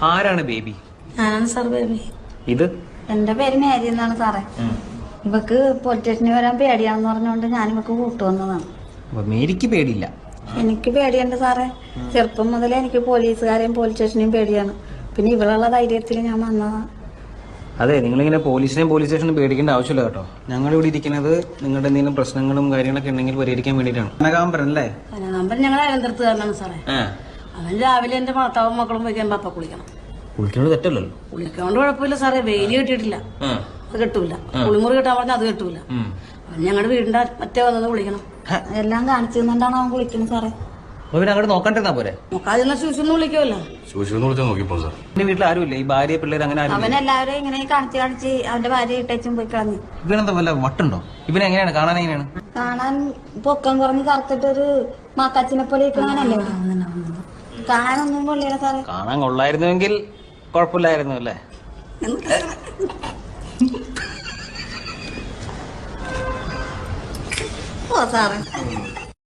ആരാണ് ബേബി? ഞാനാണ് sir baby. ഇത് എന്റെ പേര് മേരി എന്നാണ് സാറേ. ഇവക്ക് പോലീസ് സ്റ്റേഷനിൽ വരാൻ പേടിയാണെന്ന് പറഞ്ഞുകൊണ്ട് ഞാൻ ഇവക്ക് കൂട്ടുവന്നതാണ്. മേരിക്ക് പേടിയില്ല? എനിക്ക് പേടിയുണ്ട് സാറേ. ചെറുപ്പം മുതലേ എനിക്ക് പോലീസുകാരെയും പോലീസ് സ്റ്റേഷനെയും പേടിയാണ്. പിന്നെ ഇവളുള്ള ധൈര്യത്തിൽ ഞാൻ വന്നതാണ്. അതെ, നിങ്ങളിങ്ങനെ പോലീസ് സ്റ്റേഷനും പേടിക്കേണ്ട ആവശ്യമില്ല കേട്ടോ. ഞങ്ങളിവിടെ ഇരിക്കുന്നത് നിങ്ങളുടെ എന്തെങ്കിലും പ്രശ്നങ്ങളും കാര്യങ്ങളൊക്കെ ഉണ്ടെങ്കിൽ പരിഹരിക്കാൻ വേണ്ടിയിട്ടാണ്. കനകാമ്പരൻ അല്ലേ? കനകാമ്പരൻ ഞങ്ങൾ അയലന്തരത്തുകാരനാണ് സാറേ. അവൻ രാവിലെ എന്റെ ഭർത്താവും മക്കളും പോയിക്കാൻ പപ്പ കുളിക്കണം. കുളിക്കുന്നത് തെറ്റല്ലല്ലോ. കുളിക്കൊണ്ട് കുഴപ്പമില്ല സാറേ. വെയില് കിട്ടിയിട്ടില്ല, അത് കെട്ടൂല. കുളിമുറി കിട്ടാൻ പറഞ്ഞാൽ അത് കെട്ടൂല. അവൻ ഞങ്ങളുടെ വീടിന്റെ മറ്റേ വന്നത് കുളിക്കണം. എല്ലാം കാണിച്ചു തന്നിട്ടാണ് അവൻ കുളിക്കുന്നത് സാറേ. അങ്ങോട്ട് നോക്കണ്ടിരുന്നാ പോരെ? നോക്കാതിരുന്ന ശൂശൊന്നും വിളിക്കുമല്ലോ. എന്റെ വീട്ടിൽ ആരുമില്ല, ഈ ഭാര്യ പിള്ളേർ അങ്ങനെ ആരും. അവനെല്ലാവരും ഇങ്ങനെ കാണിച്ച് അവന്റെ ഭാര്യ ഇട്ടേച്ചും പോയി കളഞ്ഞു. ഇവനെന്താ വല്ല വട്ടുണ്ടോ? ഇവനെങ്ങനെയാണ് കാണാൻ? എങ്ങനെയാണ് കാണാൻ? പൊക്കം കുറഞ്ഞ് കറുത്തിട്ടൊരു മാക്കാച്ചിനെ പോലെ ഇരിക്കണല്ലേ. കാണാനൊന്നും കൊള്ളില്ല സാറേ. കാണാൻ കൊള്ളായിരുന്നുവെങ്കിൽ കുഴപ്പമില്ലായിരുന്നു അല്ലേ? ഓ സാറേ.